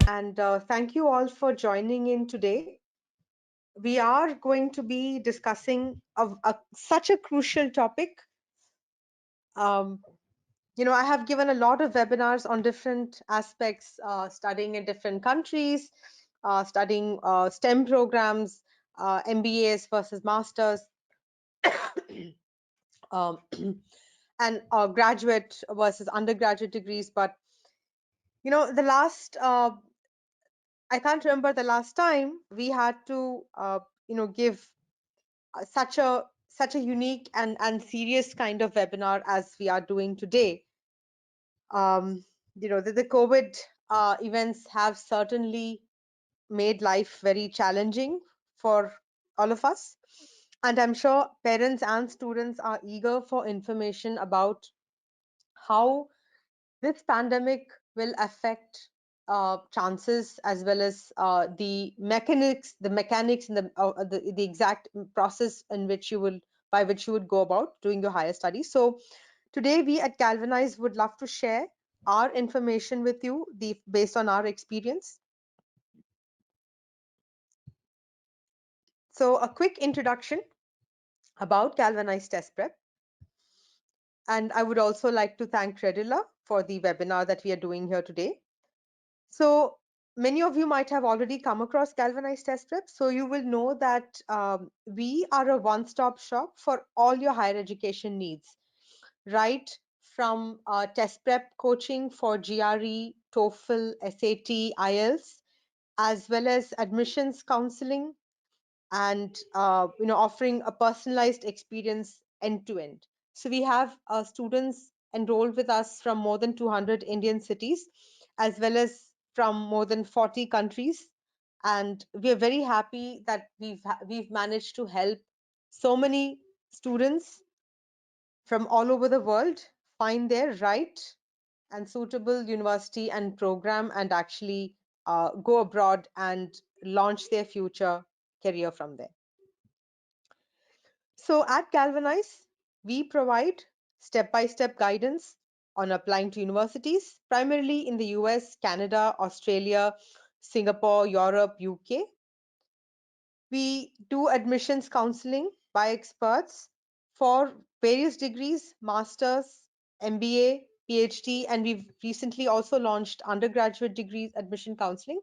and thank you all for joining in today. We are going to be discussing such a crucial topic. Um, I have given a lot of webinars on different aspects, studying in different countries, studying STEM programs, MBAs versus masters, um, and graduate versus undergraduate degrees. But the last I can't remember the last time we had to give such a unique and serious kind of webinar as we are doing today. The COVID events have certainly made life very challenging for all of us, and I'm sure parents and students are eager for information about how this pandemic will affect chances, as well as the mechanics and the exact process in which you will by which you would go about doing your higher studies. So today we at Galvanize would love to share our information with you, based on our experience. So a quick introduction about Galvanize Test Prep, and I would also like to thank Credila for the webinar that we are doing here today. So many of you might have already come across Galvanize Test Prep. So you will know that we are a one-stop shop for all your higher education needs, right? From test prep coaching for GRE, TOEFL, SAT, IELTS, as well as admissions counseling, and offering a personalized experience end to end. So we have students enrolled with us from more than 200 Indian cities, as well as from more than 40 countries, and we are very happy that we've managed to help so many students from all over the world find their right and suitable university and program, and actually go abroad and launch their future career from there. So at Galvanize, we provide step-by-step guidance on applying to universities, primarily in the US, Canada, Australia, Singapore, Europe, UK. We do admissions counseling by experts for various degrees, masters, MBA, PhD, and we've recently also launched undergraduate degrees admission counseling.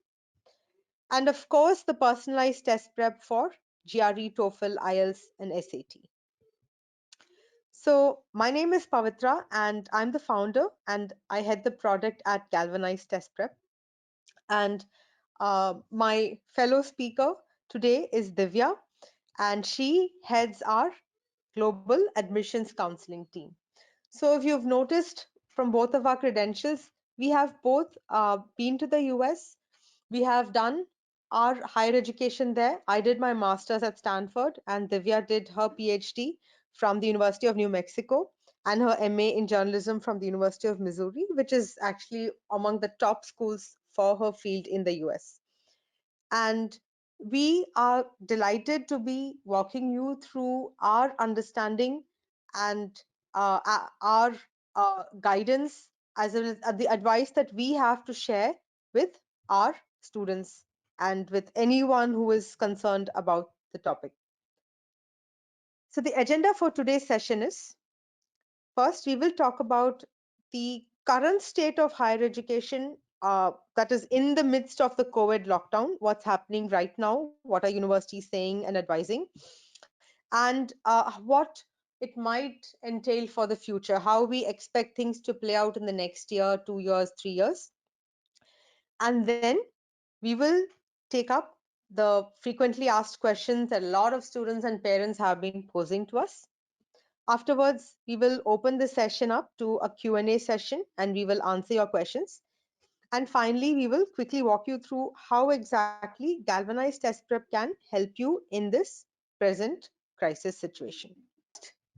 And of course, the personalized test prep for GRE, TOEFL, IELTS, and SAT. So my name is Pavitra, and I'm the founder, and I head the product at Galvanize Test Prep. And my fellow speaker today is Divya, and she heads our global admissions counseling team. So if you've noticed from both of our credentials, we have both been to the US. We have done our higher education there. I did my master's at Stanford, and Divya did her PhD from the University of New Mexico, and her MA in journalism from the University of Missouri, which is actually among the top schools for her field in the US. And we are delighted to be walking you through our understanding and our guidance, as well as the advice that we have to share with our students and with anyone who is concerned about the topic. So the agenda for today's session is, first, we will talk about the current state of higher education, that is in the midst of the COVID lockdown, what's happening right now, what are universities saying and advising, and what it might entail for the future, how we expect things to play out in the next year, 2 years, 3 years. And then we will take up the frequently asked questions that a lot of students and parents have been posing to us. Afterwards, we will open the session up to a Q&A session, and we will answer your questions. And finally, we will quickly walk you through how exactly Galvanize Test Prep can help you in this present crisis situation.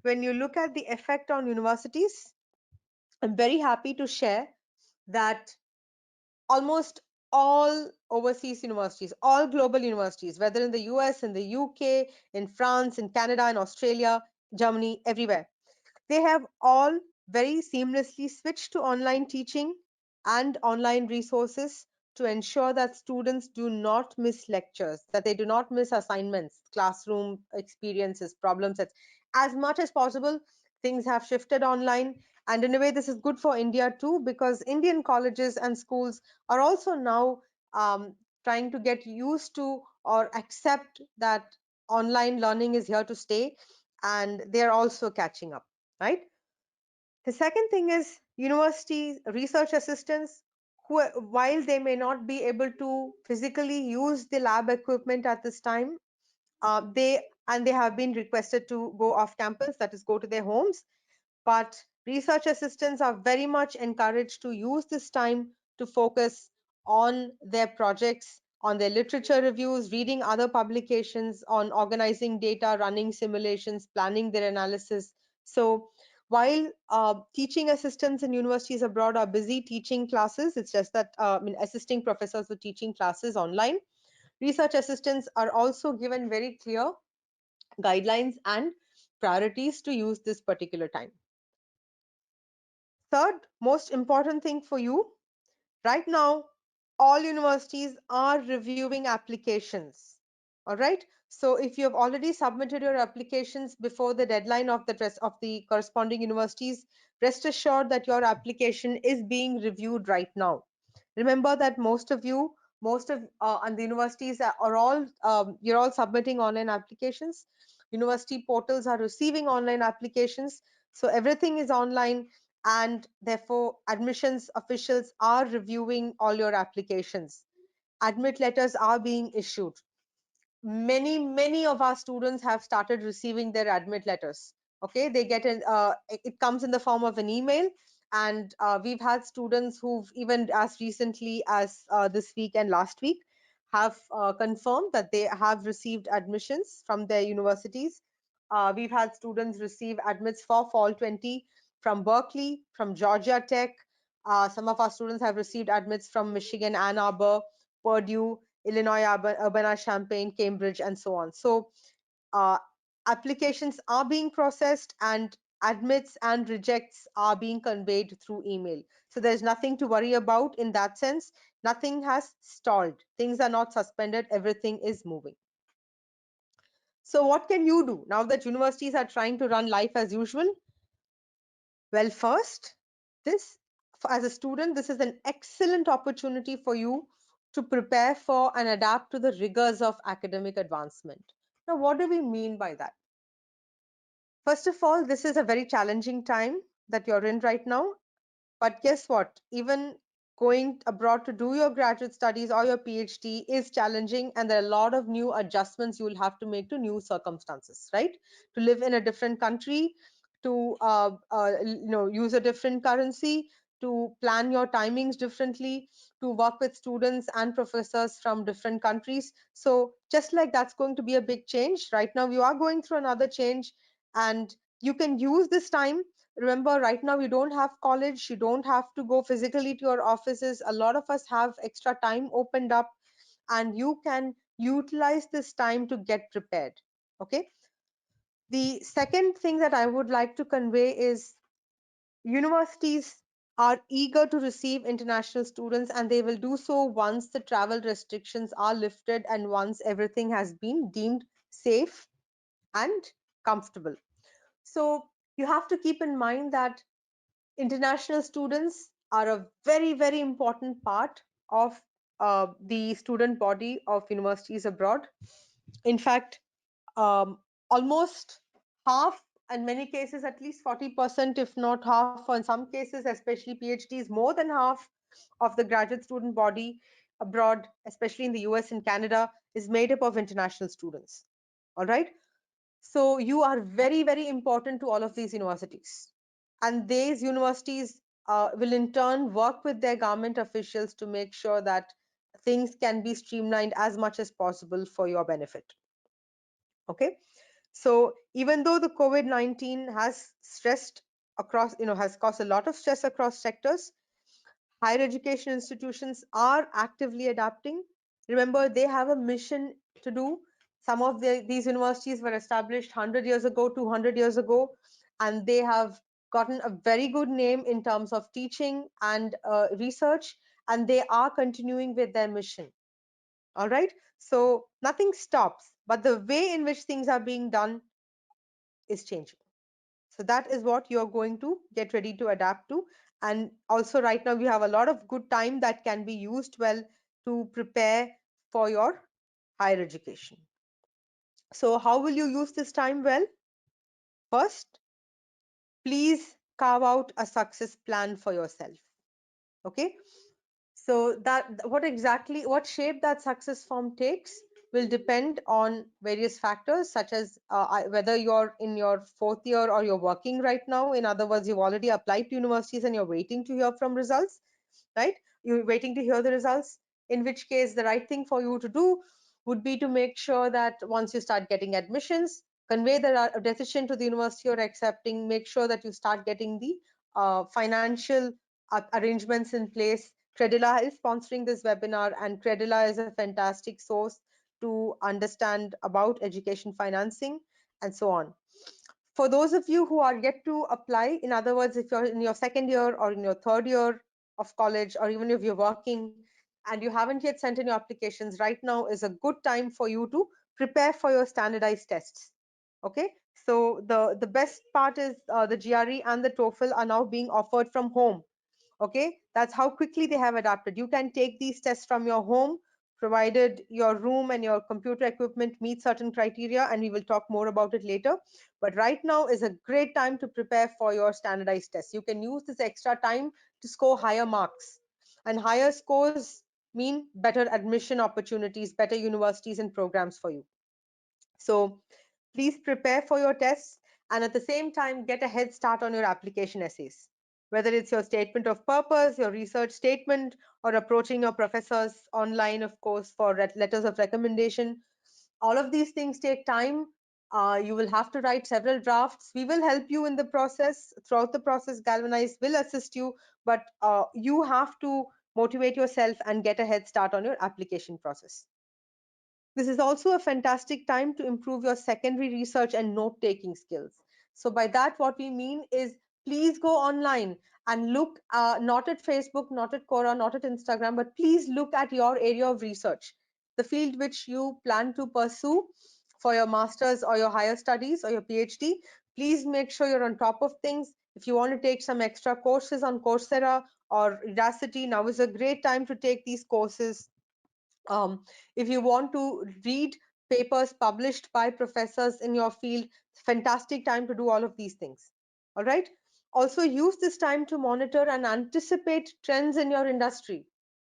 When you look at the effect on universities, I'm very happy to share that almost all overseas universities, all global universities, whether in the US, in the UK, in France, in Canada, in Australia, Germany, everywhere, they have all very seamlessly switched to online teaching and online resources to ensure that students do not miss lectures, that they do not miss assignments, classroom experiences, problem sets. As much as possible, things have shifted online. And in a way, this is good for India too, because Indian colleges and schools are also now um, trying to get used to or accept that online learning is here to stay, and they're also catching up, right? The second thing is university research assistants who, while they may not be able to physically use the lab equipment at this time, they have been requested to go off campus, that is, go to their homes. But research assistants are very much encouraged to use this time to focus on their projects, on their literature reviews, reading other publications, on organizing data, running simulations, planning their analysis. So while teaching assistants in universities abroad are busy teaching classes, it's just that assisting professors with teaching classes online, research assistants are also given very clear guidelines and priorities to use this particular time. Third most important thing for you right now, all universities are reviewing applications. All right. So if you have already submitted your applications before the deadline of the rest of the corresponding universities, rest assured that your application is being reviewed right now. Remember that most of and the universities are all you're all submitting online applications. University portals are receiving online applications, so everything is online, and therefore admissions officials are reviewing all your applications. Admit letters are being issued. Many of our students have started receiving their admit letters. Okay, they get it comes in the form of an email, and we've had students who've even as recently as this week and last week have confirmed that they have received admissions from their universities. We've had students receive admits for fall 20 from Berkeley, from Georgia Tech. Some of our students have received admits from Michigan, Ann Arbor, Purdue, Illinois, Urbana-Champaign, Cambridge, and so on. So uh, applications are being processed, and admits and rejects are being conveyed through email. So there's nothing to worry about in that sense. Nothing has stalled. Things are not suspended. Everything is moving. So what can you do now that universities are trying to run life as usual? Well, first, this as a student, this is an excellent opportunity for you to prepare for and adapt to the rigors of academic advancement. Now, what do we mean by that? First of all, this is a very challenging time that you're in right now. But guess what? Even going abroad to do your graduate studies or your PhD is challenging, and there are a lot of new adjustments you will have to make to new circumstances, right? To live in a different country, to use a different currency, to plan your timings differently, to work with students and professors from different countries. So just like that's going to be a big change, right now you are going through another change, and you can use this time. Remember, right now you don't have college, you don't have to go physically to your offices. A lot of us have extra time opened up, and you can utilize this time to get prepared. Okay. The second thing that I would like to convey is universities are eager to receive international students, and they will do so once the travel restrictions are lifted and once everything has been deemed safe and comfortable. So you have to keep in mind that international students are a very important part of the student body of universities abroad. In fact, almost half, in many cases at least 40%, if not half, or in some cases especially PhDs, more than half of the graduate student body abroad, especially in the US and Canada, is made up of international students. All right. So you are very important to all of these universities. And these universities will in turn work with their government officials to make sure that things can be streamlined as much as possible for your benefit. Okay. So even though the COVID-19 has stressed across, has caused a lot of stress across sectors, higher education institutions are actively adapting. Remember, they have a mission to do. Some of these universities were established 100 years ago, 200 years ago, and they have gotten a very good name in terms of teaching and research. and they are continuing with their mission. All right. So nothing stops, but the way in which things are being done is changing. So that is what you're going to get ready to adapt to. And also, right now, we have a lot of good time that can be used well to prepare for your higher education. So, how will you use this time well? First, please carve out a success plan for yourself. Okay. So that what shape that success form takes will depend on various factors, such as whether you're in your fourth year or you're working right now. In other words, you've already applied to universities and you're waiting to hear from results, right? You're waiting to hear the results, in which case the right thing for you to do would be to make sure that once you start getting admissions, convey the decision to the university you're accepting, make sure that you start getting the financial arrangements in place. Credila is sponsoring this webinar, and Credila is a fantastic source to understand about education financing and so on. For those of you who are yet to apply, in other words, if you're in your second year or in your third year of college, or even if you're working and you haven't yet sent in your applications, right now is a good time for you to prepare for your standardized tests. Okay, so the best part is the GRE and the TOEFL are now being offered from home. Okay, that's how quickly they have adapted. You can take these tests from your home, provided your room and your computer equipment meet certain criteria, and we will talk more about it later. But right now is a great time to prepare for your standardized tests. You can use this extra time to score higher marks, and higher scores mean better admission opportunities, better universities and programs for you. So please prepare for your tests, and at the same time get a head start on your application essays. Whether it's your statement of purpose, your research statement, or approaching your professors online, of course, for letters of recommendation. All of these things take time. You will have to write several drafts. We will help you in the process. Throughout the process, Galvanize will assist you, but you have to motivate yourself and get a head start on your application process. This is also a fantastic time to improve your secondary research and note-taking skills. So by that, what we mean is, please go online and look, not at Facebook, not at Quora, not at Instagram, but please look at your area of research, the field which you plan to pursue for your master's or your higher studies or your PhD. Please make sure you're on top of things. If you want to take some extra courses on Coursera or Udacity, now is a great time to take these courses. If you want to read papers published by professors in your field, fantastic time to do all of these things. All right. Also use this time to monitor and anticipate trends in your industry.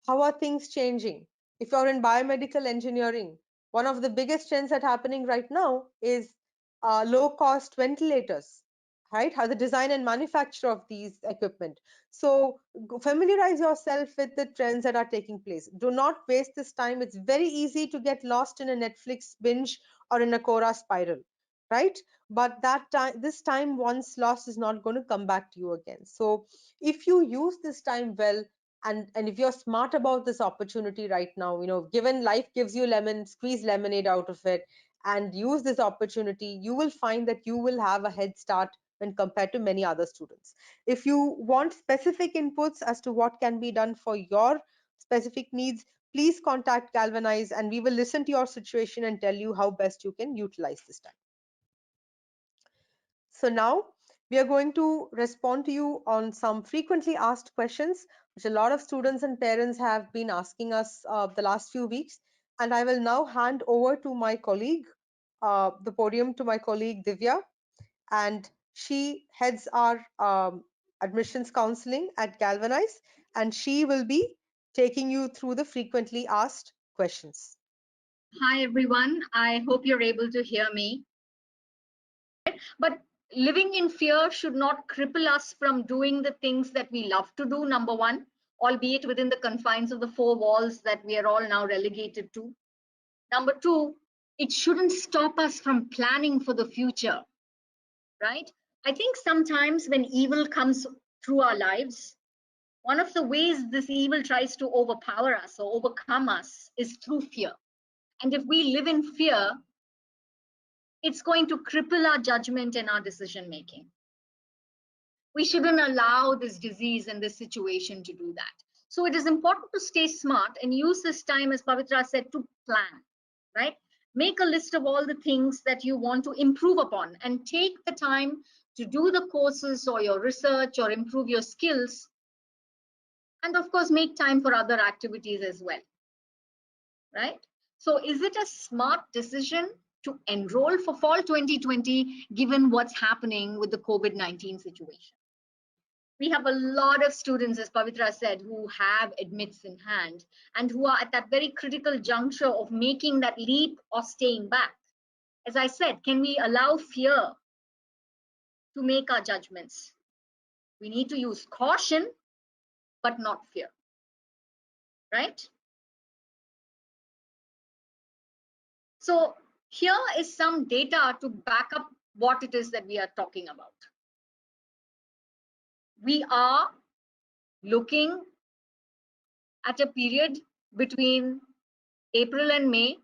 How are things changing? If you're in biomedical engineering, one of the biggest trends that's happening right now is low cost ventilators, right? How the design and manufacture of these equipment. So familiarize yourself with the trends that are taking place. Do not waste this time. It's very easy to get lost in a Netflix binge or in a Quora spiral, right? But that time, this time once lost is not going to come back to you again. So if you use this time well, and if you're smart about this opportunity right now, given life gives you lemon, squeeze lemonade out of it and use this opportunity, you will find that you will have a head start when compared to many other students. If you want specific inputs as to what can be done for your specific needs, please contact Galvanize and we will listen to your situation and tell you how best you can utilize this time. So now we are going to respond to you on some frequently asked questions, which a lot of students and parents have been asking us the last few weeks. And I will now hand over to my colleague, the podium to my colleague Divya, and she heads our admissions counseling at Galvanize, and she will be taking you through the frequently asked questions. Hi, everyone. I hope you're able to hear me. But living in fear should not cripple us from doing the things that we love to do, number one, albeit within the confines of the four walls that we are all now relegated to. Number two, it shouldn't stop us from planning for the future, right? I think sometimes when evil comes through our lives, one of the ways this evil tries to overpower us or overcome us is through fear. And if we live in fear, it's going to cripple our judgment and our decision making. We shouldn't allow this disease and this situation to do that. So it is important to stay smart and use this time, as Pavitra said, to plan, right? Make a list of all the things that you want to improve upon and take the time to do the courses or your research or improve your skills. And of course, make time for other activities as well, right? So is it a smart decision to enroll for fall 2020 given what's happening with the COVID-19 situation? We have a lot of students, as Pavitra said, who have admits in hand and who are at that very critical juncture of making that leap or staying back. As I said, can we allow fear to make our judgments? We need to use caution, but not fear, right? So here is some data to back up what it is that we are talking about. We are looking at a period between April and May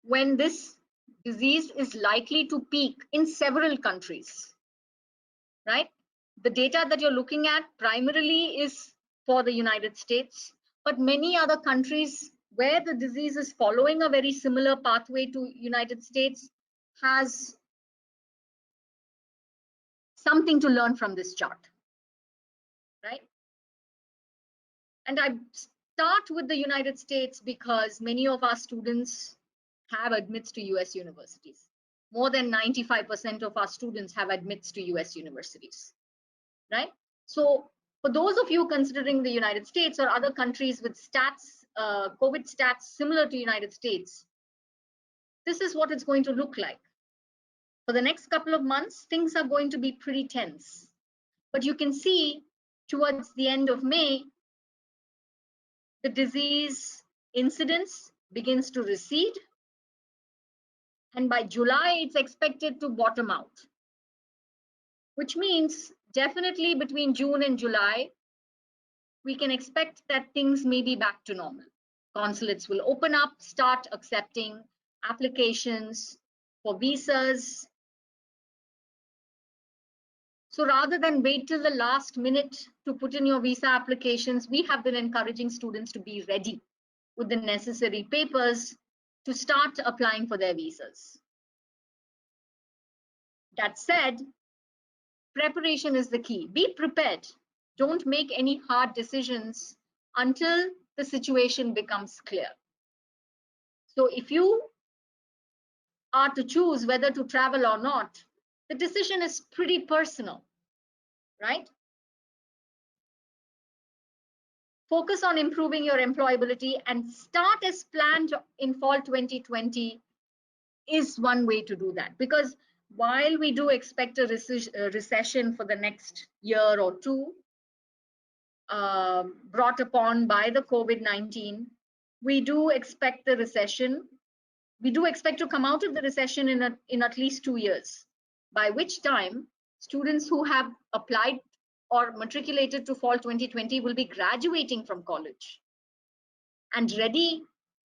when this disease is likely to peak in several countries, right? The data that you're looking at primarily is for the United States, but many other countries where the disease is following a very similar pathway to United States has something to learn from this chart, right? And I start with the United States because many of our students have admits to US universities. More than 95% of our students have admits to US universities, right? So for those of you considering the United States or other countries with stats, COVID stats similar to United States, this is what it's going to look like. For the next couple of months, things are going to be pretty tense. But you can see towards the end of May, the disease incidence begins to recede. And by July, it's expected to bottom out, which means definitely between June and July, we can expect that things may be back to normal. Consulates will open up, start accepting applications for visas. So rather than wait till the last minute to put in your visa applications, we have been encouraging students to be ready with the necessary papers to start applying for their visas. That said, preparation is the key. Be prepared. Don't make any hard decisions until the situation becomes clear. So if you are to choose whether to travel or not, the decision is pretty personal, right? Focus on improving your employability and start as planned in fall 2020 is one way to do that. Because while we do expect a recession for the next year or two, brought upon by the COVID-19, we do expect the recession. We do expect to come out of the recession in at least 2 years, by which time students who have applied or matriculated to fall 2020 will be graduating from college and ready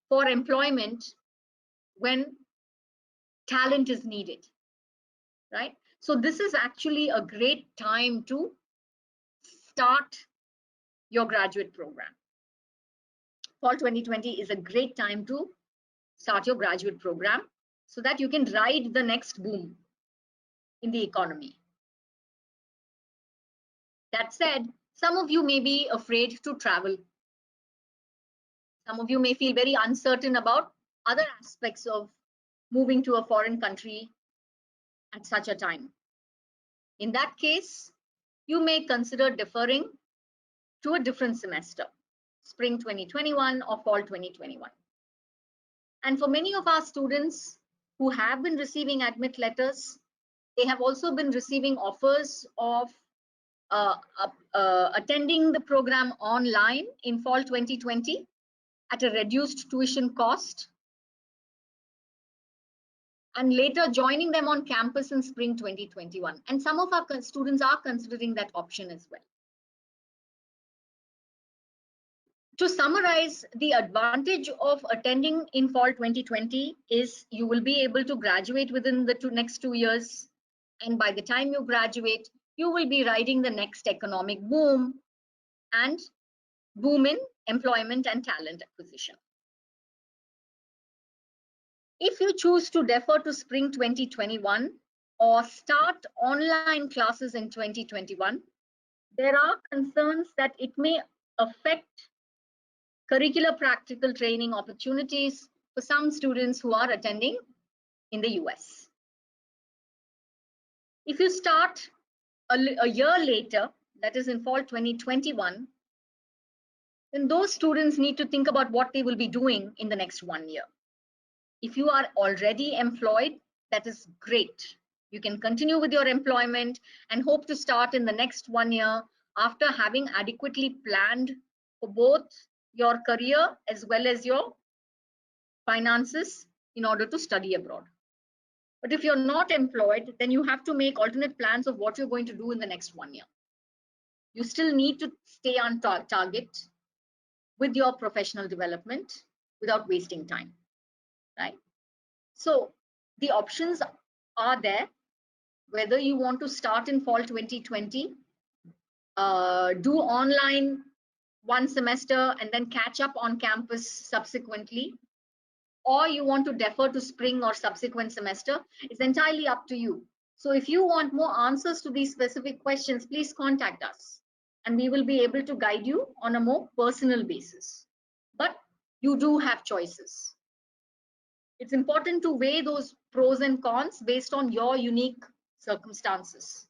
for employment when talent is needed, right? So this is actually a great time to start your graduate program. Fall 2020 is a great time to start your graduate program so that you can ride the next boom in the economy. That said, some of you may be afraid to travel. Some of you may feel very uncertain about other aspects of moving to a foreign country at such a time. In that case, you may consider deferring to a different semester, spring 2021 or fall 2021. And for many of our students who have been receiving admit letters, they have also been receiving offers of attending the program online in fall 2020 at a reduced tuition cost, and later joining them on campus in spring 2021. And some of our students are considering that option as well. To summarize, the advantage of attending in fall 2020 is you will be able to graduate within the next 2 years. And by the time you graduate, you will be riding the next economic boom and boom in employment and talent acquisition. If you choose to defer to spring 2021 or start online classes in 2021, there are concerns that it may affect curricular practical training opportunities for some students who are attending in the US. If you start a year later, that is in fall 2021, then those students need to think about what they will be doing in the next 1 year. If you are already employed, that is great. You can continue with your employment and hope to start in the next 1 year after having adequately planned for both your career as well as your finances in order to study abroad. But if you're not employed, then you have to make alternate plans of what you're going to do in the next 1 year. You still need to stay on target with your professional development without wasting time, right? So the options are there, whether you want to start in fall 2020, do online 1 semester and then catch up on campus subsequently, or you want to defer to spring or subsequent semester. It's entirely up to you. So if you want more answers to these specific questions, please contact us and we will be able to guide you on a more personal basis. But you do have choices. It's important to weigh those pros and cons based on your unique circumstances.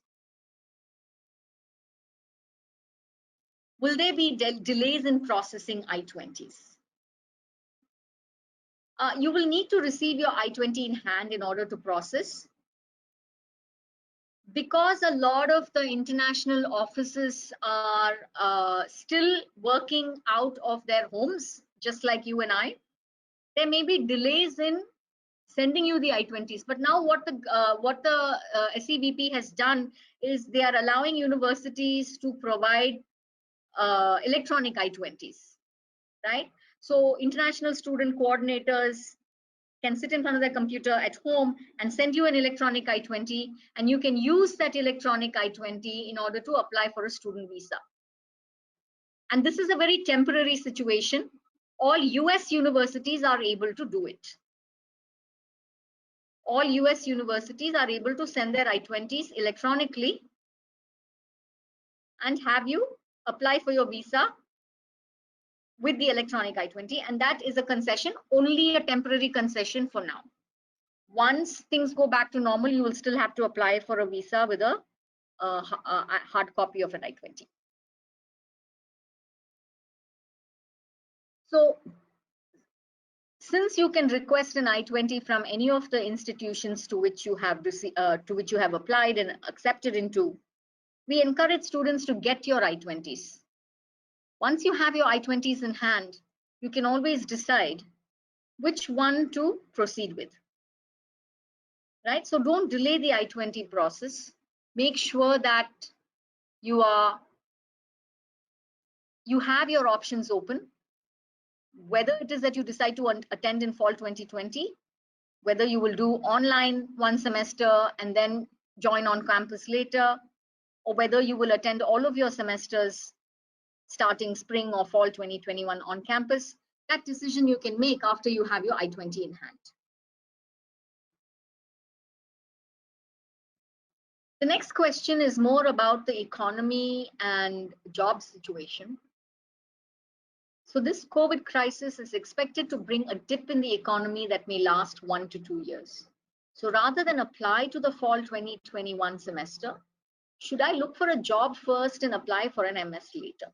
Will there be delays in processing I-20s? You will need to receive your I-20 in hand in order to process. Because a lot of the international offices are still working out of their homes, just like you and I, there may be delays in sending you the I-20s. But now what the SEVP has done is they are allowing universities to provide electronic I-20s, right? So international student coordinators can sit in front of their computer at home and send you an electronic I-20, and you can use that electronic I-20 in order to apply for a student visa. And this is a very temporary situation. All US universities are able to do it. All US universities are able to send their I-20s electronically and have you apply for your visa with the electronic I-20, and that is a concession, only a temporary concession for now. Once things go back to normal, you will still have to apply for a visa with a hard copy of an I-20. So since you can request an I-20 from any of the institutions to which you have applied and accepted into, we encourage students to get your I-20s. Once you have your I-20s in hand, you can always decide which one to proceed with, right? So don't delay the I-20 process. Make sure that you have your options open, whether it is that you decide to attend in fall 2020, whether you will do online 1 semester and then join on campus later, or whether you will attend all of your semesters starting spring or fall 2021 on campus. That decision you can make after you have your I-20 in hand. The next question is more about the economy and job situation. So this COVID crisis is expected to bring a dip in the economy that may last 1 to 2 years. So rather than apply to the fall 2021 semester, should I look for a job first and apply for an MS later?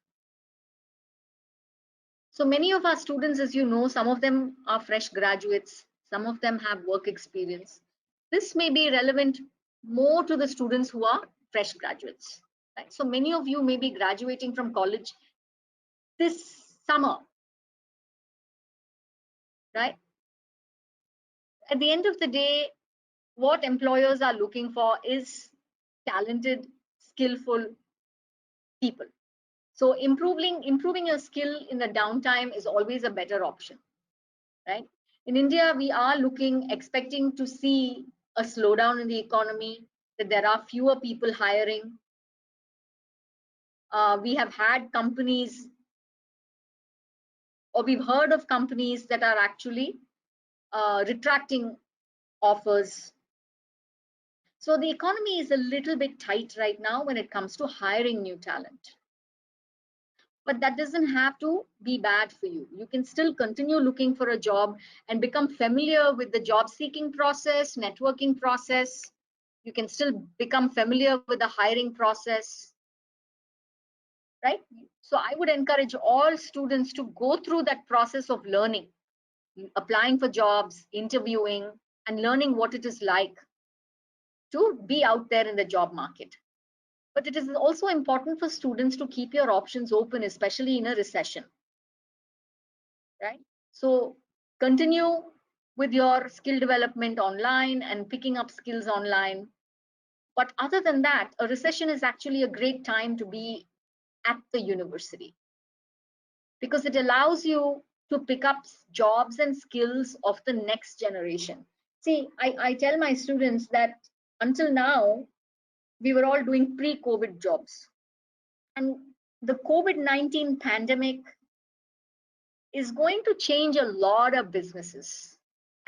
So many of our students, as you know, some of them are fresh graduates, some of them have work experience. This may be relevant more to the students who are fresh graduates, right? So many of you may be graduating from college this summer, right? At the end of the day, what employers are looking for is talented, skillful people. So improving your skill in the downtime is always a better option, right? In India, we are expecting to see a slowdown in the economy, that there are fewer people hiring. We have had companies or we've heard of companies that are actually retracting offers. So the economy is a little bit tight right now when it comes to hiring new talent. But that doesn't have to be bad for you. You can still continue looking for a job and become familiar with the job seeking process, networking process. You can still become familiar with the hiring process, right? So I would encourage all students to go through that process of learning, applying for jobs, interviewing, and learning what it is like to be out there in the job market. But it is also important for students to keep your options open, especially in a recession, right? So continue with your skill development online and picking up skills online. But other than that, a recession is actually a great time to be at the university because it allows you to pick up jobs and skills of the next generation. See, I tell my students that until now, we were all doing pre-COVID jobs. And the COVID-19 pandemic is going to change a lot of businesses,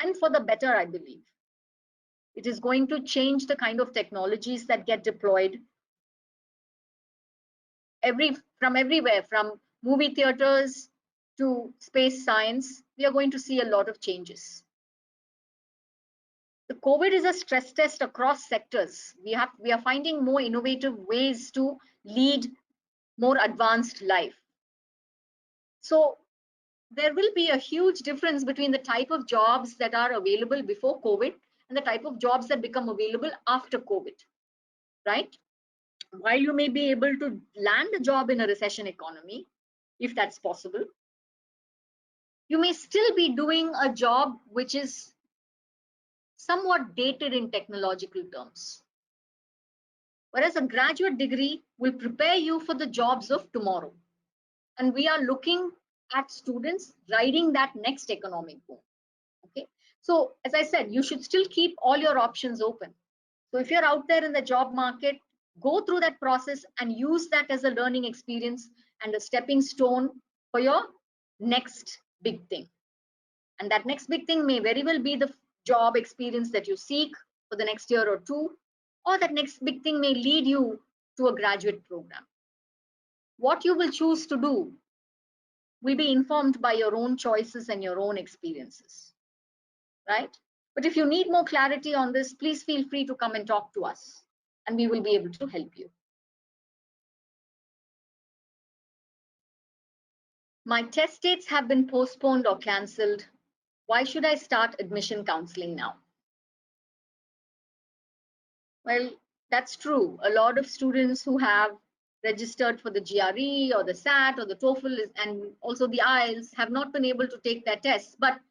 and for the better, I believe. It is going to change the kind of technologies that get deployed from everywhere, from movie theaters to space science. We are going to see a lot of changes. The COVID is a stress test across sectors. We are finding more innovative ways to lead more advanced life. So there will be a huge difference between the type of jobs that are available before COVID and the type of jobs that become available after COVID, right? While you may be able to land a job in a recession economy, if that's possible, you may still be doing a job which is somewhat dated in technological terms. Whereas a graduate degree will prepare you for the jobs of tomorrow. And we are looking at students riding that next economic boom. Okay. So as I said, you should still keep all your options open. So if you're out there in the job market, go through that process and use that as a learning experience and a stepping stone for your next big thing. And that next big thing may very well be the job experience that you seek for the next year or two, or that next big thing may lead you to a graduate program. What you will choose to do will be informed by your own choices and your own experiences, right? But if you need more clarity on this, please feel free to come and talk to us, and we will be able to help you. My test dates have been postponed or cancelled. Why should I start admission counseling now? Well, that's true. A lot of students who have registered for the GRE or the SAT or the TOEFL and also the IELTS have not been able to take their tests. But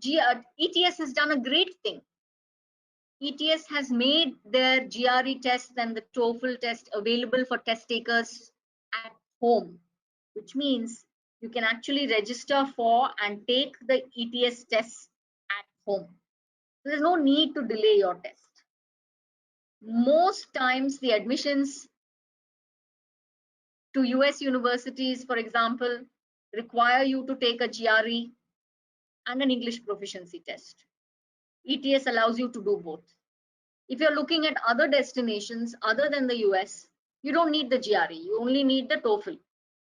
ETS has done a great thing. ETS has made their GRE test and the TOEFL test available for test takers at home, which means you can actually register for and take the ETS tests at home. There's no need to delay your test. Most times the admissions to US universities, for example, require you to take a GRE and an English proficiency test. ETS allows you to do both. If you're looking at other destinations other than the US, you don't need the GRE, you only need the TOEFL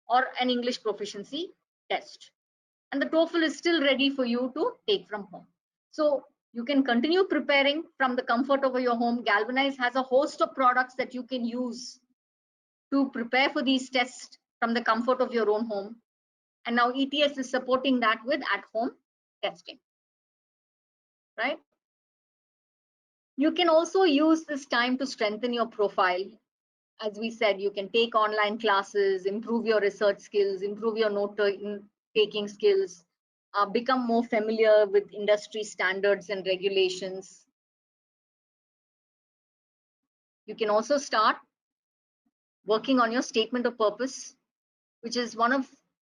or an English proficiency test. And the TOEFL is still ready for you to take from home. So you can continue preparing from the comfort of your home. Galvanize has a host of products that you can use to prepare for these tests from the comfort of your own home. And now ETS is supporting that with at-home testing, right? You can also use this time to strengthen your profile. As we said, you can take online classes, improve your research skills, improve your note-taking skills, become more familiar with industry standards and regulations. You can also start working on your statement of purpose, which is one of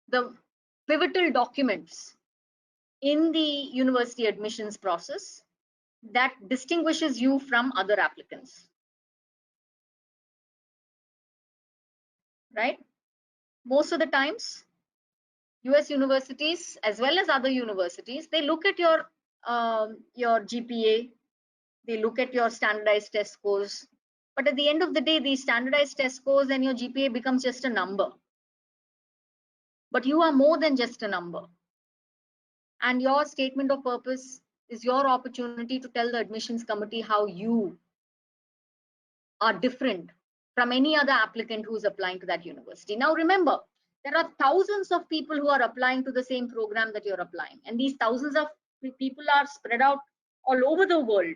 the pivotal documents in the university admissions process that distinguishes you from other applicants, right? Most of the times, US universities as well as other universities, they look at your GPA, they look at your standardized test scores. But at the end of the day, these standardized test scores and your GPA becomes just a number. But you are more than just a number. And your statement of purpose is your opportunity to tell the admissions committee how you are different from any other applicant who's applying to that university. Now remember, there are thousands of people who are applying to the same program that you're applying, and these thousands of people are spread out all over the world.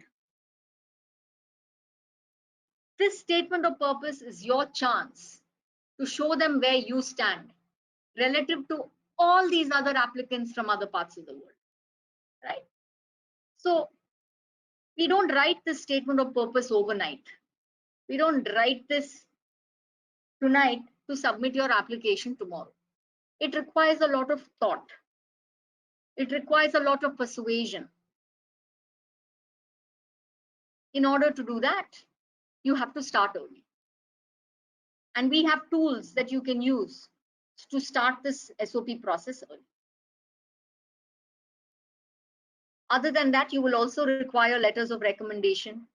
This statement of purpose is your chance to show them where you stand relative to all these other applicants from other parts of the world, right? So we don't write this statement of purpose overnight. We don't write this tonight to submit your application tomorrow. It requires a lot of thought. It requires a lot of persuasion. In order to do that, you have to start early. And we have tools that you can use to start this SOP process early. Other than that, you will also require letters of recommendation.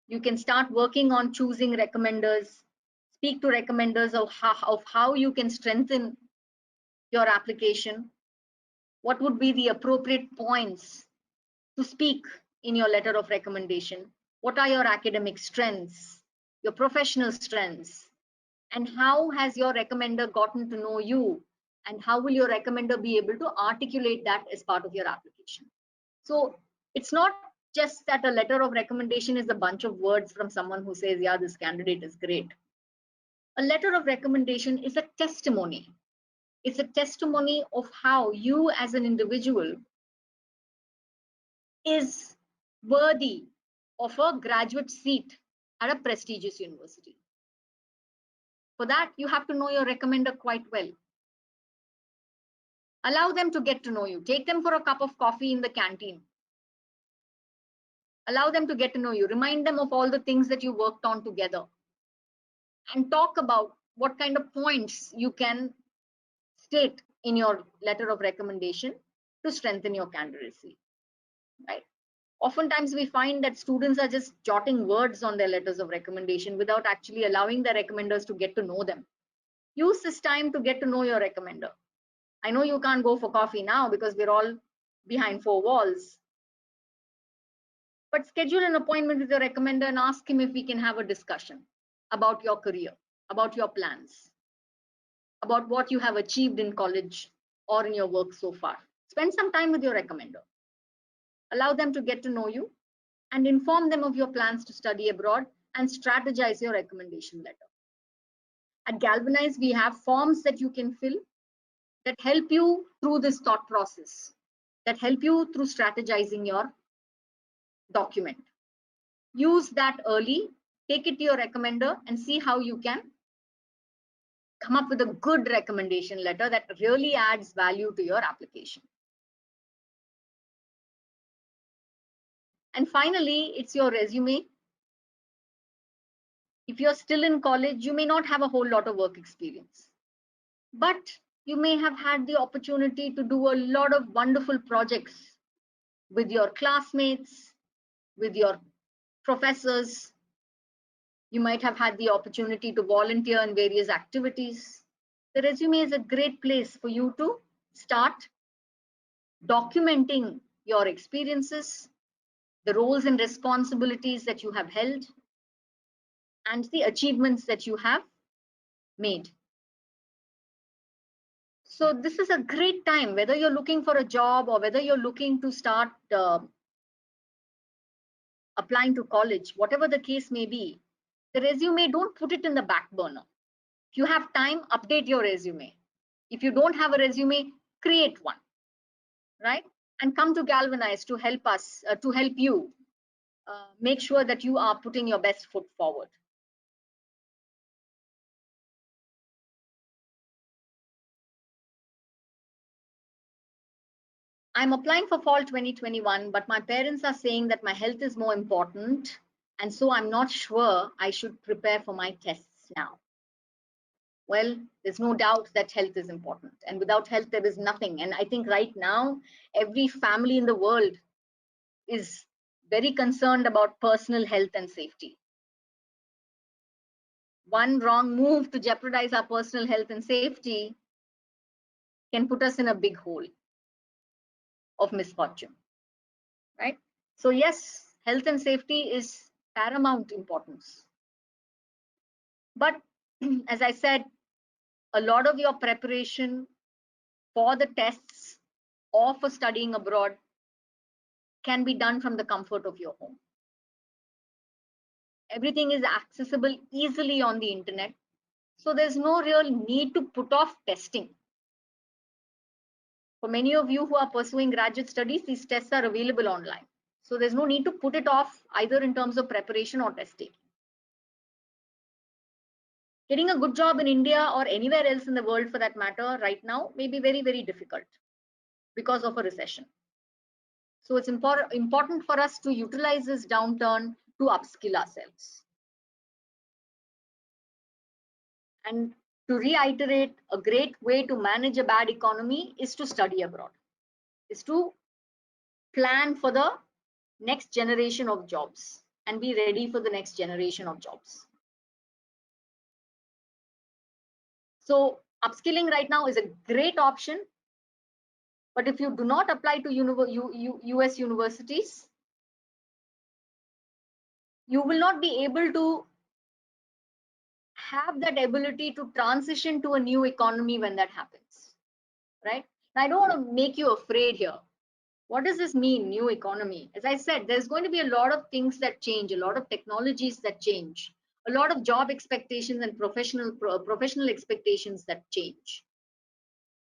You can start working on choosing recommenders, speak to recommenders of how you can strengthen your application. What would be the appropriate points to speak in your letter of recommendation? What are your academic strengths, your professional strengths, and how has your recommender gotten to know you, and how will your recommender be able to articulate that as part of your application? So it's not just that a letter of recommendation is a bunch of words from someone who says, yeah, this candidate is great. A letter of recommendation is a testimony. It's a testimony of how you as an individual is worthy of a graduate seat at a prestigious university. For that, you have to know your recommender quite well. Allow them to get to know you. Take them for a cup of coffee in the canteen. Allow them to get to know you. Remind them of all the things that you worked on together. And talk about what kind of points you can state in your letter of recommendation to strengthen your candidacy. Right? Oftentimes we find that students are just jotting words on their letters of recommendation without actually allowing their recommenders to get to know them. Use this time to get to know your recommender. I know you can't go for coffee now because we're all behind four walls. But schedule an appointment with your recommender and ask him if we can have a discussion about your career, about your plans, about what you have achieved in college or in your work so far. Spend some time with your recommender. Allow them to get to know you and inform them of your plans to study abroad and strategize your recommendation letter. At Galvanize, we have forms that you can fill that help you through this thought process, that help you through strategizing your document. Use that early, take it to your recommender and see how you can come up with a good recommendation letter that really adds value to your application. And finally, it's your resume. If you're still in college, you may not have a whole lot of work experience, but you may have had the opportunity to do a lot of wonderful projects with your classmates, with your professors. You might have had the opportunity to volunteer in various activities. The resume is a great place for you to start documenting your experiences, the roles and responsibilities that you have held, and the achievements that you have made. So this is a great time, whether you're looking for a job or whether you're looking to start applying to college, whatever the case may be, the resume, don't put it in the back burner. If you have time, update your resume. If you don't have a resume, create one, right? And come to Galvanize to help us, to help you make sure that you are putting your best foot forward. I'm applying for fall 2021, but my parents are saying that my health is more important, and so I'm not sure I should prepare for my tests now. Well, there's no doubt that health is important, and without health there is nothing. And I think right now every family in the world is very concerned about personal health and safety. One wrong move to jeopardize our personal health and safety can put us in a big hole of misfortune, right? So yes, health and safety is paramount importance. But as I said, a lot of your preparation for the tests or for studying abroad can be done from the comfort of your home. Everything is accessible easily on the internet, so there's no real need to put off testing. For many of you who are pursuing graduate studies, these tests are available online. So there's no need to put it off either in terms of preparation or test taking. Getting a good job in India or anywhere else in the world for that matter right now may be very, very difficult because of a recession. So it's important for us to utilize this downturn to upskill ourselves. And to reiterate, a great way to manage a bad economy is to study abroad, is to plan for the next generation of jobs and be ready for the next generation of jobs. So upskilling right now is a great option, but if you do not apply to US universities, you will not be able to have that ability to transition to a new economy when that happens, right? Now, I don't want to make you afraid here. What does this mean, new economy? As I said, there's going to be a lot of things that change, a lot of technologies that change, a lot of job expectations and professional expectations that change.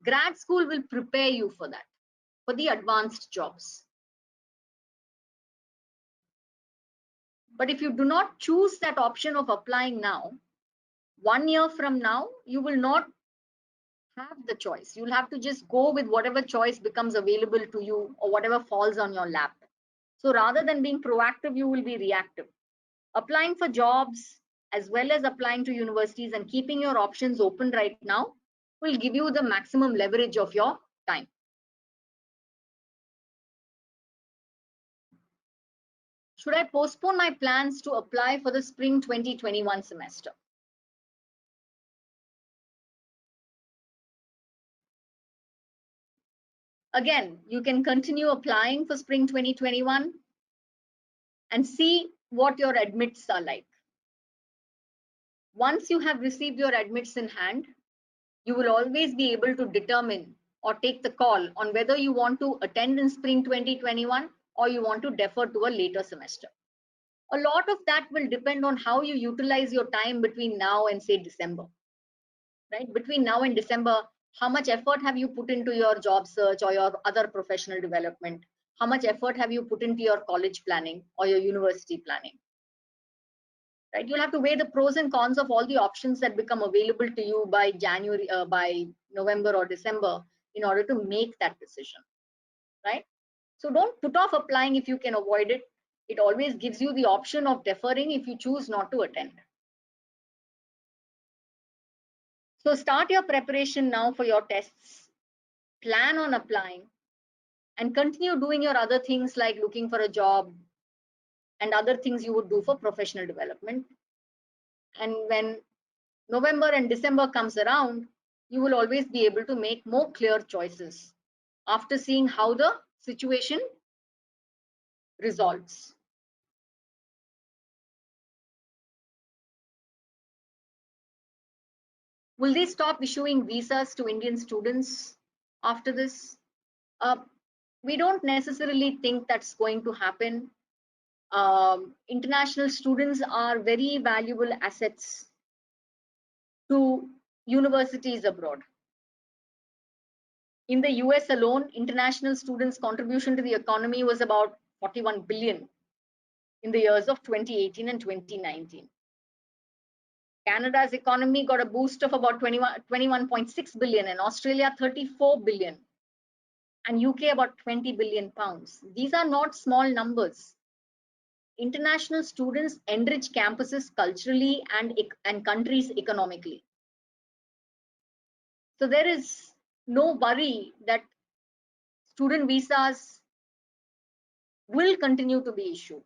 Grad school will prepare you for that, for the advanced jobs. But if you do not choose that option of applying now, 1 year from now, you will not have the choice. You'll have to just go with whatever choice becomes available to you or whatever falls on your lap. So rather than being proactive, you will be reactive. Applying for jobs as well as applying to universities and keeping your options open right now will give you the maximum leverage of your time. Should I postpone my plans to apply for the spring 2021 semester? Again, you can continue applying for spring 2021 and see what your admits are like. Once you have received your admits in hand, you will always be able to determine or take the call on whether you want to attend in spring 2021 or you want to defer to a later semester. A lot of that will depend on how you utilize your time between now and say December, right? Between now and December, how much effort have you put into your job search or your other professional development? How much effort have you put into your college planning or your university planning? Right? You'll have to weigh the pros and cons of all the options that become available to you by by November or December in order to make that decision, right? So don't put off applying if you can avoid it. It always gives you the option of deferring if you choose not to attend. So start your preparation now for your tests, plan on applying, and continue doing your other things like looking for a job and other things you would do for professional development. And when November and December comes around, you will always be able to make more clear choices after seeing how the situation resolves. Will they stop issuing visas to Indian students after this? We don't necessarily think that's going to happen. International students are very valuable assets to universities abroad. In the US alone, international students' contribution to the economy was about 41 billion in the years of 2018 and 2019. Canada's economy got a boost of about 21.6 billion, and Australia 34 billion, and UK about 20 billion pounds. These are not small numbers. International students enrich campuses culturally and countries economically. So there is no worry that student visas will continue to be issued.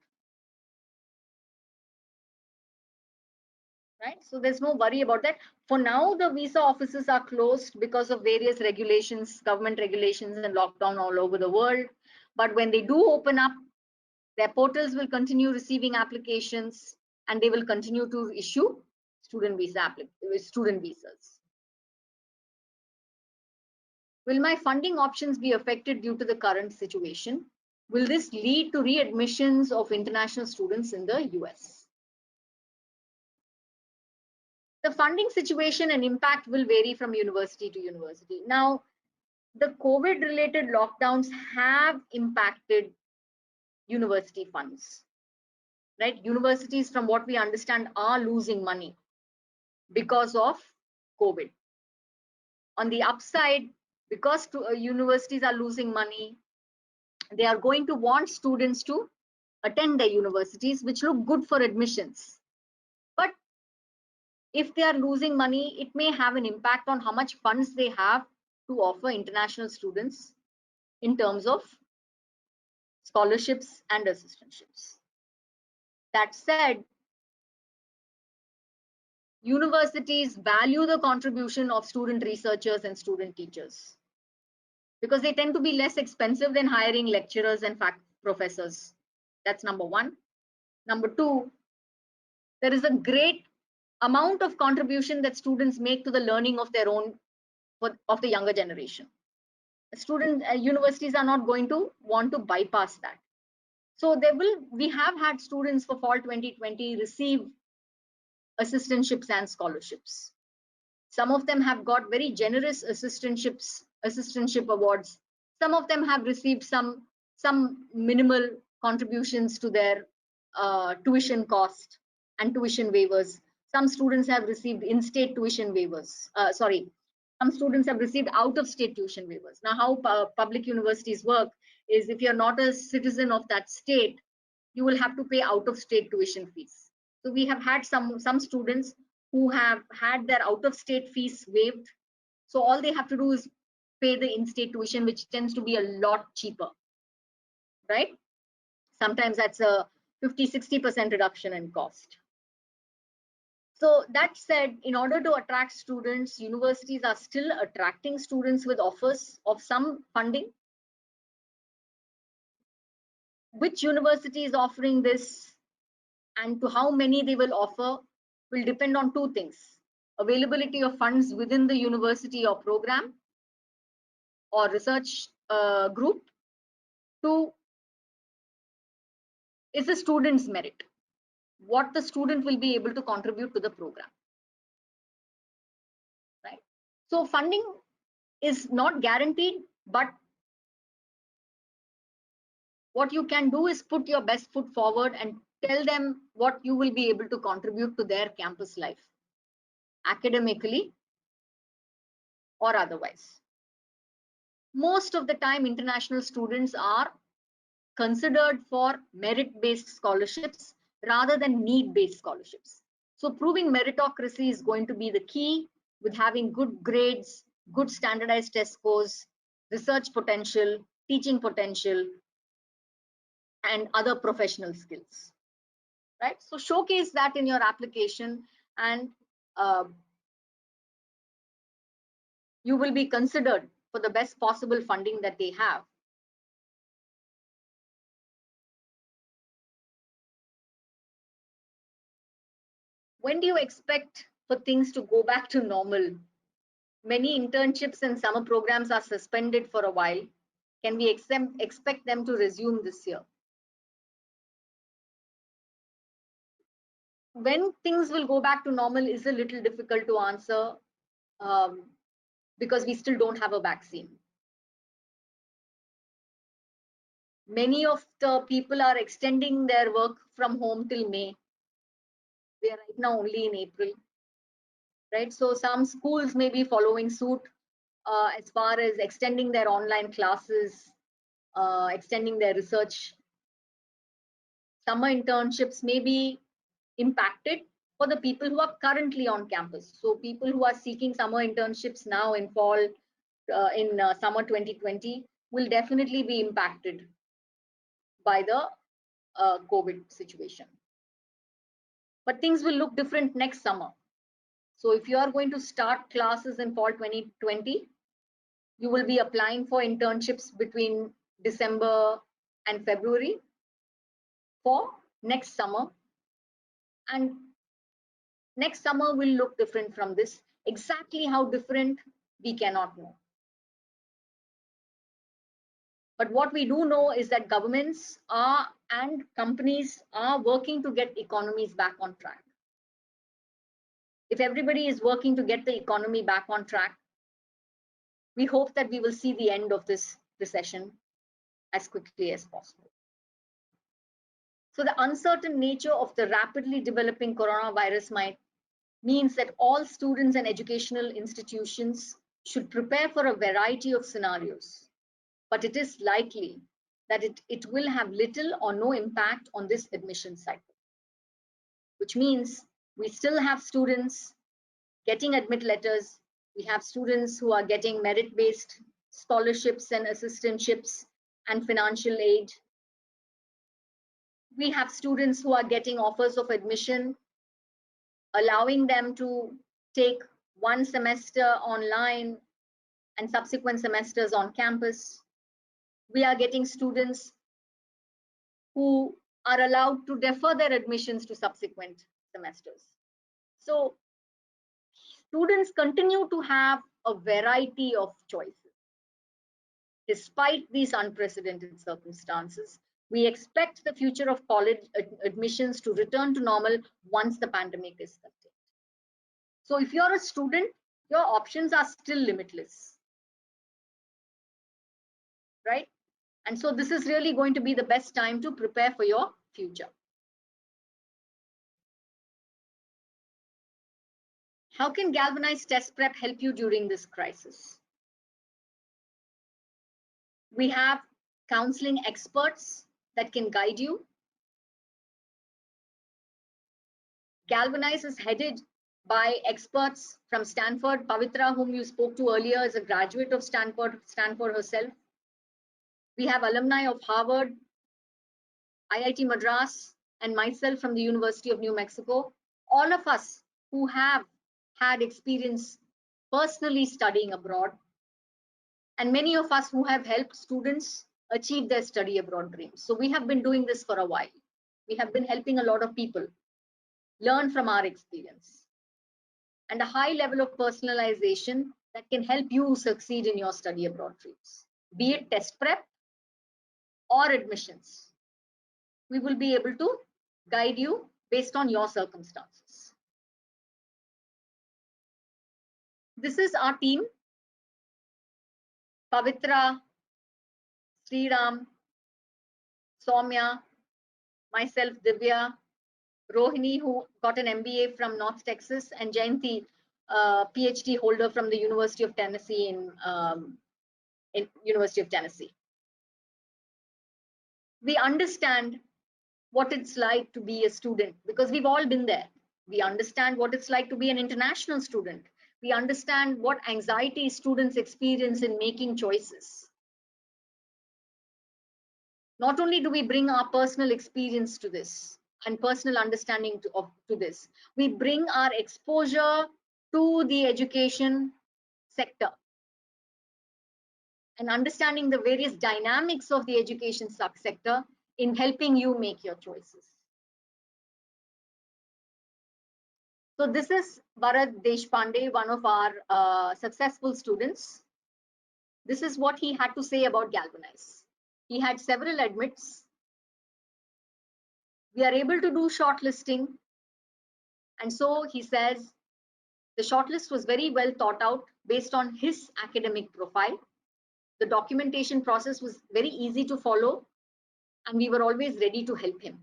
Right? So there's no worry about that. For now, the visa offices are closed because of various regulations, government regulations, and lockdown all over the world. But when they do open up, their portals will continue receiving applications, and they will continue to issue student visas. Will my funding options be affected due to the current situation? Will this lead to readmissions of international students in the US? The funding situation and impact will vary from university to university. Now, the COVID related lockdowns have impacted university funds, right? Universities, from what we understand, are losing money because of COVID. On the upside, because universities are losing money, they are going to want students to attend their universities, which look good for admissions. But if they are losing money, it may have an impact on how much funds they have to offer international students in terms of scholarships and assistantships. That said, universities value the contribution of student researchers and student teachers because they tend to be less expensive than hiring lecturers and professors. That's number one. Number two, there is a great amount of contribution that students make to the learning of their own, of the younger generation. Universities are not going to want to bypass that. So we have had students for fall 2020 receive assistantships and scholarships. Some of them have got very generous assistantship awards. Some of them have received some minimal contributions to their tuition cost and tuition waivers. Some students have received in-state tuition waivers. Some students have received out-of-state tuition waivers. Now, how public universities work is, if you're not a citizen of that state, you will have to pay out-of-state tuition fees. So we have had some students who have had their out-of-state fees waived. So all they have to do is pay the in-state tuition, which tends to be a lot cheaper, right? Sometimes that's a 50–60% reduction in cost. So that said, in order to attract students, universities are still attracting students with offers of some funding. Which university is offering this and to how many they will offer will depend on two things: availability of funds within the university or program or research group. Two is the student's merit, what the student will be able to contribute to the program, right? So funding is not guaranteed, but what you can do is put your best foot forward and tell them what you will be able to contribute to their campus life, academically or otherwise. Most of the time, international students are considered for merit-based scholarships rather than need-based scholarships. So proving meritocracy is going to be the key, with having good grades, good standardized test scores, research potential, teaching potential, and other professional skills, right? So showcase that in your application, and you will be considered for the best possible funding that they have. When do you expect for things to go back to normal? Many internships and summer programs are suspended for a while. Can we expect them to resume this year? When things will go back to normal is a little difficult to answer, because we still don't have a vaccine. Many of the people are extending their work from home till May. We are right now only in April, right? So some schools may be following suit as far as extending their online classes, extending their research. Summer internships may be impacted for the people who are currently on campus. So people who are seeking summer internships now in fall, in summer 2020 will definitely be impacted by the COVID situation. But things will look different next summer. So if you are going to start classes in fall 2020, you will be applying for internships between December and February for next summer. And next summer will look different from this. Exactly how different, we cannot know. But what we do know is that governments are and companies are working to get economies back on track. If everybody is working to get the economy back on track, we hope that we will see the end of this recession as quickly as possible. So the uncertain nature of the rapidly developing coronavirus means that all students and educational institutions should prepare for a variety of scenarios. But it is likely that it will have little or no impact on this admission cycle, which means we still have students getting admit letters. We have students who are getting merit-based scholarships and assistantships and financial aid. We have students who are getting offers of admission, allowing them to take one semester online and subsequent semesters on campus. We are getting students who are allowed to defer their admissions to subsequent semesters. So students continue to have a variety of choices. Despite these unprecedented circumstances, we expect the future of college admissions to return to normal once the pandemic is contained. So if you're a student, your options are still limitless, right? And so this is really going to be the best time to prepare for your future. How can Galvanize test prep help you during this crisis? We have counseling experts that can guide you. Galvanize is headed by experts from Stanford. Pavitra, whom you spoke to earlier, is a graduate of Stanford herself. We have alumni of Harvard, IIT Madras, and myself from the University of New Mexico. All of us who have had experience personally studying abroad, and many of us who have helped students achieve their study abroad dreams. So we have been doing this for a while. We have been helping a lot of people learn from our experience, and a high level of personalization that can help you succeed in your study abroad dreams, be it test prep or admissions. We will be able to guide you based on your circumstances. This is our team: Pavitra, Sriram, Soumya, myself, Divya, Rohini, who got an MBA from North Texas, and Jayanti, PhD holder from the University of Tennessee in University of Tennessee. We understand what it's like to be a student because we've all been there. We understand what it's like to be an international student. We understand what anxiety students experience in making choices. Not only do we bring our personal experience to this and personal understanding to this, we bring our exposure to the education sector and understanding the various dynamics of the education sector in helping you make your choices. So this is Bharat Deshpande, one of our successful students. This is what he had to say about Galvanize. He had several admits. We are able to do shortlisting. And so he says, the shortlist was very well thought out based on his academic profile. The documentation process was very easy to follow, and we were always ready to help him.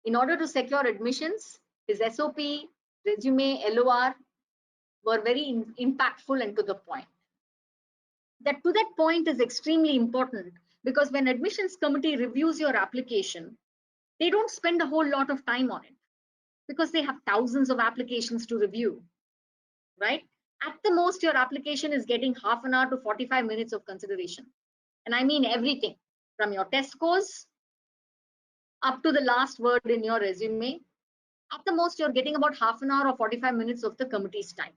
In order to secure admissions, his SOP, resume, LOR were very impactful and to the point. That to that point is extremely important because when admissions committee reviews your application, they don't spend a whole lot of time on it. because they have thousands of applications to review, right? At the most, your application is getting half an hour to 45 minutes of consideration. And I mean everything from your test scores up to the last word in your resume. At the most, you're getting about half an hour or 45 minutes of the committee's time.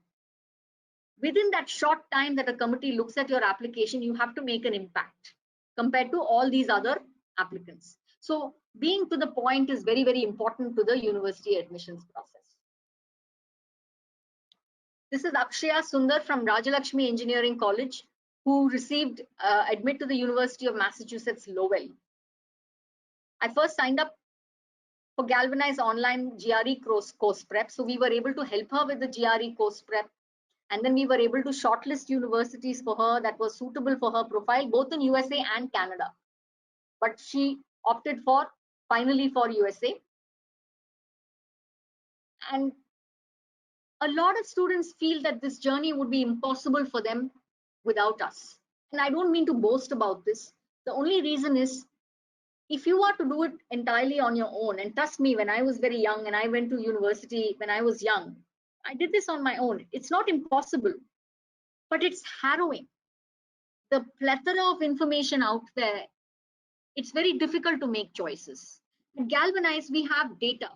Within that short time that a committee looks at your application, you have to make an impact compared to all these other applicants. So being to the point is very, very important to the university admissions process. This is Akshaya Sundar from Rajalakshmi Engineering College, who received admit to the University of Massachusetts Lowell. I first signed up for Galvanize online GRE course prep. So we were able to help her with the GRE course prep. And then we were able to shortlist universities for her that was suitable for her profile, both in USA and Canada. But she opted finally for USA. And a lot of students feel that this journey would be impossible for them without us. And I don't mean to boast about this. The only reason is, if you are to do it entirely on your own, and trust me, when I was very young and I went to university when I was young, I did this on my own. It's not impossible, but it's harrowing. The plethora of information out there, it's very difficult to make choices. At Galvanize, we have data.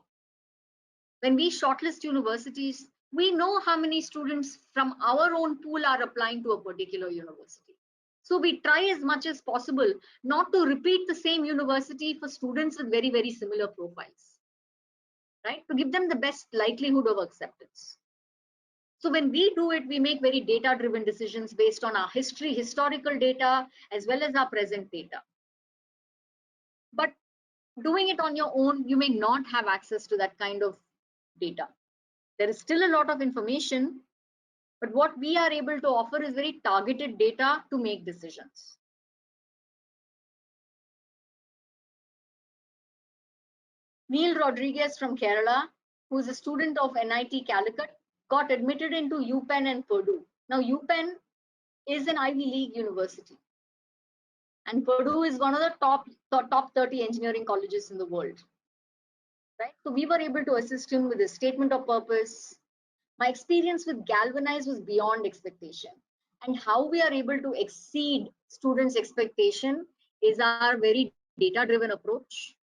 When we shortlist universities, we know how many students from our own pool are applying to a particular university. So we try as much as possible not to repeat the same university for students with very, very similar profiles, right? To give them the best likelihood of acceptance. So when we do it, we make very data-driven decisions based on our historical data, as well as our present data. But doing it on your own, you may not have access to that kind of data. There is still a lot of information, but what we are able to offer is very targeted data to make decisions. Neil Rodriguez from Kerala, who is a student of NIT Calicut, got admitted into UPenn and Purdue. Now, UPenn is an Ivy League university, and Purdue is one of the top 30 engineering colleges in the world. Right? So we were able to assist him with his statement of purpose. My experience with Galvanize was beyond expectation, and how we are able to exceed students' expectation is our very data-driven approach,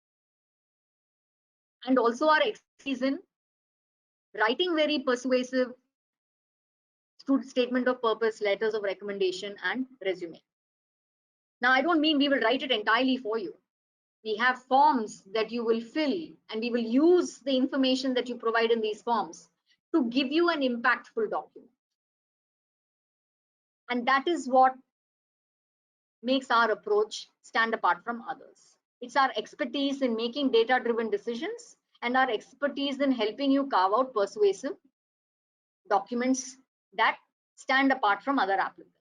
and also our expertise in writing very persuasive statement of purpose, letters of recommendation, and resume. Now, I don't mean we will write it entirely for you. We have forms that you will fill, and we will use the information that you provide in these forms to give you an impactful document. And that is what makes our approach stand apart from others. It's our expertise in making data-driven decisions and our expertise in helping you carve out persuasive documents that stand apart from other applicants.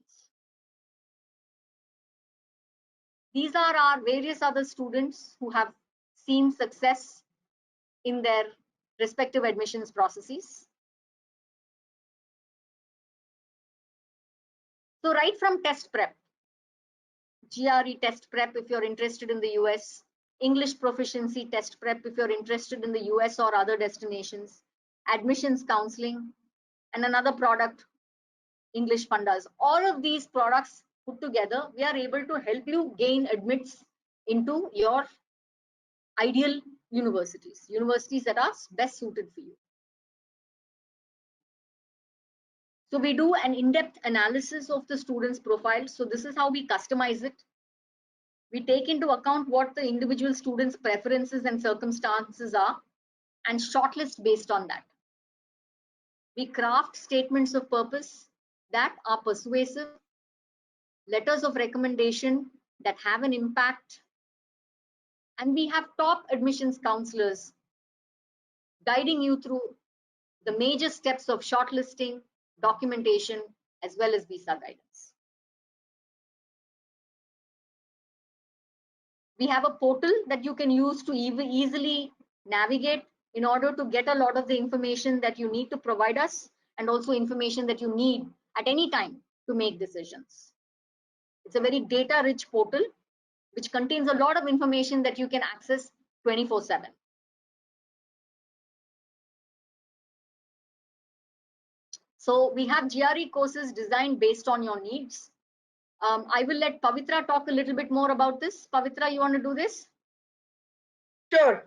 These are our various other students who have seen success in their respective admissions processes. So right from test prep, GRE test prep if you're interested in the US, English proficiency test prep if you're interested in the US or other destinations, admissions counseling, and another product, English Fundas. All of these products put together, we are able to help you gain admits into your ideal universities that are best suited for you. So we do an in-depth analysis of the student's profile. So this is how we customize it. We take into account what the individual student's preferences and circumstances are and shortlist based on that. We craft statements of purpose that are persuasive, letters of recommendation that have an impact, and we have top admissions counselors guiding you through the major steps of shortlisting, documentation, as well as visa guidance. We have a portal that you can use to easily navigate in order to get a lot of the information that you need to provide us, and also information that you need at any time to make decisions. It's a very data-rich portal which contains a lot of information that you can access 24/7. So we have GRE courses designed based on your needs. I will let Pavitra talk a little bit more about this. Pavitra, you want to do this? Sure.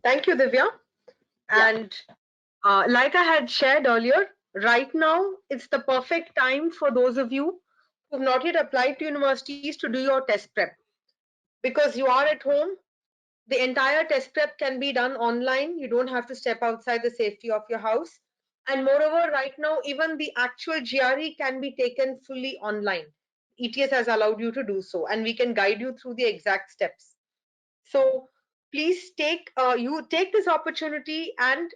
Thank you, Divya. Yeah. And like I had shared earlier, right now it's the perfect time for those of you who have not yet applied to universities to do your test prep. Because you are at home, the entire test prep can be done online. You don't have to step outside the safety of your house. And moreover, right now, even the actual GRE can be taken fully online. ETS has allowed you to do so, and we can guide you through the exact steps. So please take this opportunity and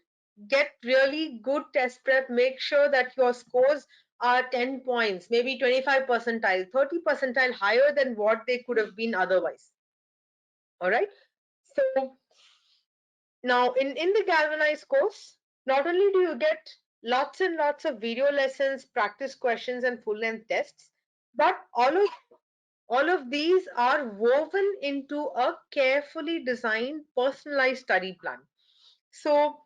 get really good test prep. Make sure that your scores are 10 points, maybe 25 percentile, 30 percentile higher than what they could have been otherwise. All right. So now in the Galvanize course, not only do you get lots and lots of video lessons, practice questions, and full length tests, but all of these are woven into a carefully designed personalized study plan. So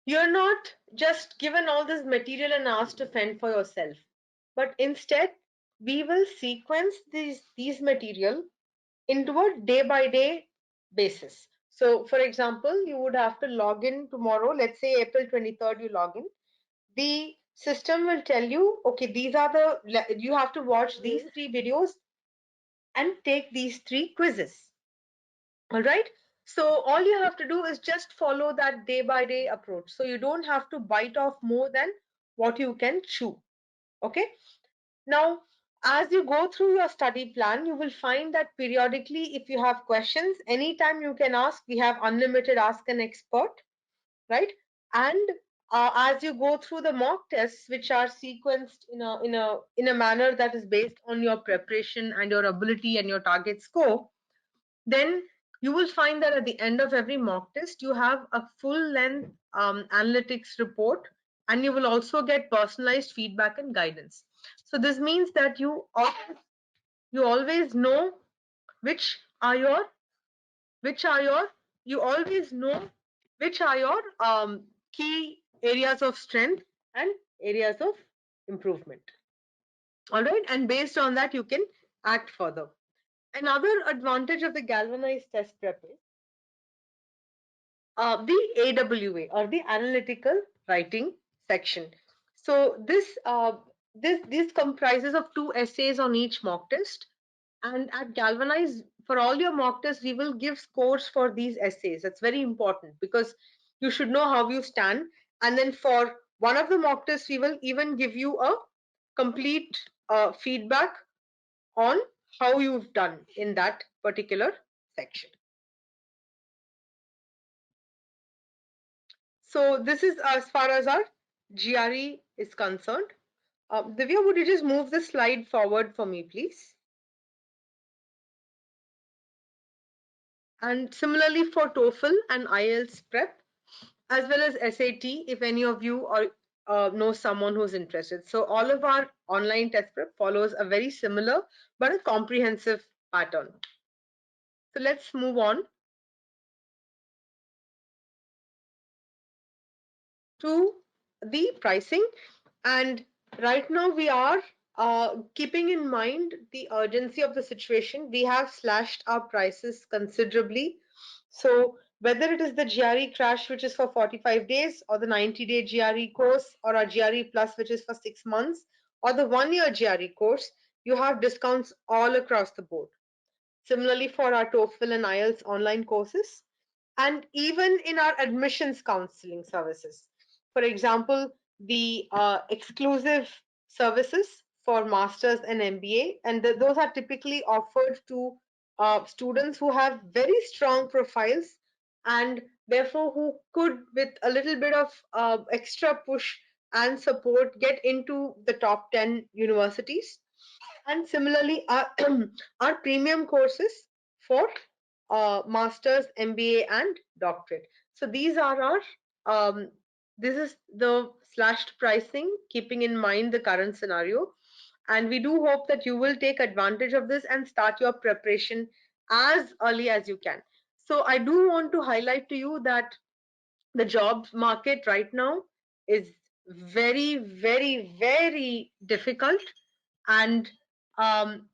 you're not just given all this material and asked to fend for yourself, but instead we will sequence these material into a day by day basis. So for example, you would have to log in tomorrow, let's say April 23rd you log in. The system will tell you, okay, you have to watch these 3 videos and take these 3 quizzes. All right. So all you have to do is just follow that day by day approach. So you don't have to bite off more than what you can chew. Okay. Now, as you go through your study plan, you will find that periodically, if you have questions, anytime you can ask. We have unlimited ask an expert, right? And as you go through the mock tests, which are sequenced in a manner that is based on your preparation and your ability and your target score, then you will find that at the end of every mock test, you have a full length analytics report, and you will also get personalized feedback and guidance. So this means that you always know which are your which are your you always know which are your key areas of strength and areas of improvement. All right, and based on that, you can act further. Another advantage of the galvanized test prep is the AWA, or the analytical writing section. So this comprises of 2 essays on each mock test, and at Galvanize, for all your mock tests, we will give scores for these essays. That's very important because you should know how you stand. And then for one of the mock tests, we will even give you a complete feedback on how you've done in that particular section. So this is as far as our GRE is concerned. Divya, would you just move the slide forward for me, please? And similarly for TOEFL and IELTS prep, as well as SAT, if any of you know someone who's interested. So all of our online test prep follows a very similar but a comprehensive pattern. So let's move on to the pricing. And right now we are keeping in mind the urgency of the situation. We have slashed our prices considerably. So whether it is the GRE crash, which is for 45 days, or the 90-day GRE course, or our GRE plus, which is for 6 months, or the 1-year GRE course, you have discounts all across the board. Similarly for our TOEFL and IELTS online courses, and even in our admissions counseling services. For example, the exclusive services for masters and MBA, and those are typically offered to students who have very strong profiles, and therefore who could, with a little bit of extra push and support, get into the top 10 universities. And similarly, our premium courses for masters, MBA, and doctorate. So these are our this is the slashed pricing, keeping in mind the current scenario. And we do hope that you will take advantage of this and start your preparation as early as you can. So I do want to highlight to you that the job market right now is very, very, very difficult. And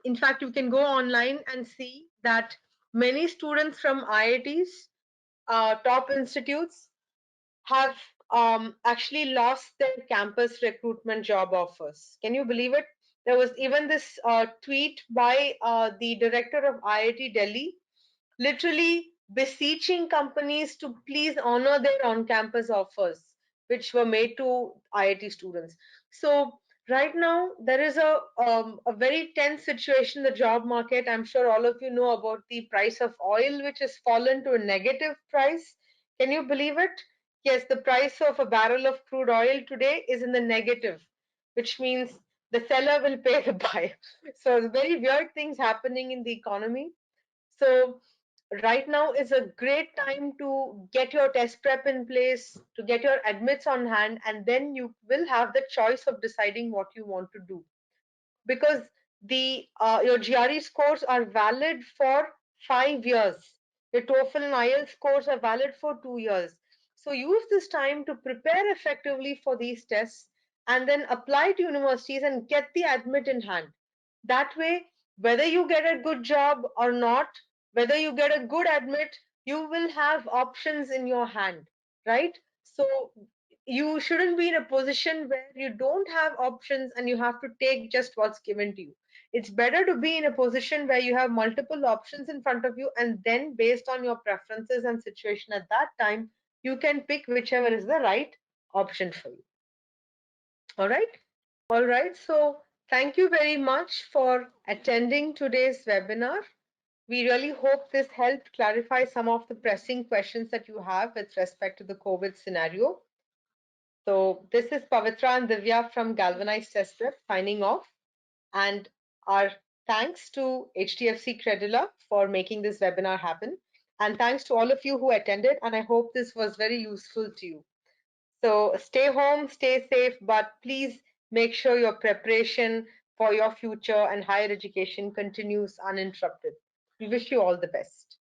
in fact, you can go online and see that many students from IITs, top institutes, have actually lost their campus recruitment job offers. Can you believe it? There was even this tweet by the director of IIT Delhi, literally beseeching companies to please honor their on-campus offers, which were made to IIT students. So right now there is a very tense situation in the job market. I'm sure all of you know about the price of oil, which has fallen to a negative price. Can you believe it? Yes, the price of a barrel of crude oil today is in the negative, which means the seller will pay the buyer. So very weird things happening in the economy. So right now is a great time to get your test prep in place, to get your admits on hand, and then you will have the choice of deciding what you want to do, because the your GRE scores are valid for 5 years. Your TOEFL and IELTS scores are valid for 2 years. So use this time to prepare effectively for these tests and then apply to universities and get the admit in hand. That way, whether you get a good job or not, whether you get a good admit, you will have options in your hand, right? So you shouldn't be in a position where you don't have options and you have to take just what's given to you. It's better to be in a position where you have multiple options in front of you, and then based on your preferences and situation at that time, you can pick whichever is the right option for you. All right. All right. So thank you very much for attending today's webinar. We really hope this helped clarify some of the pressing questions that you have with respect to the COVID scenario. So this is Pavitra and Divya from Galvanize Test Prep signing off. And our thanks to HDFC Credila for making this webinar happen. And thanks to all of you who attended. And I hope this was very useful to you. So stay home, stay safe, but please make sure your preparation for your future and higher education continues uninterrupted. We wish you all the best.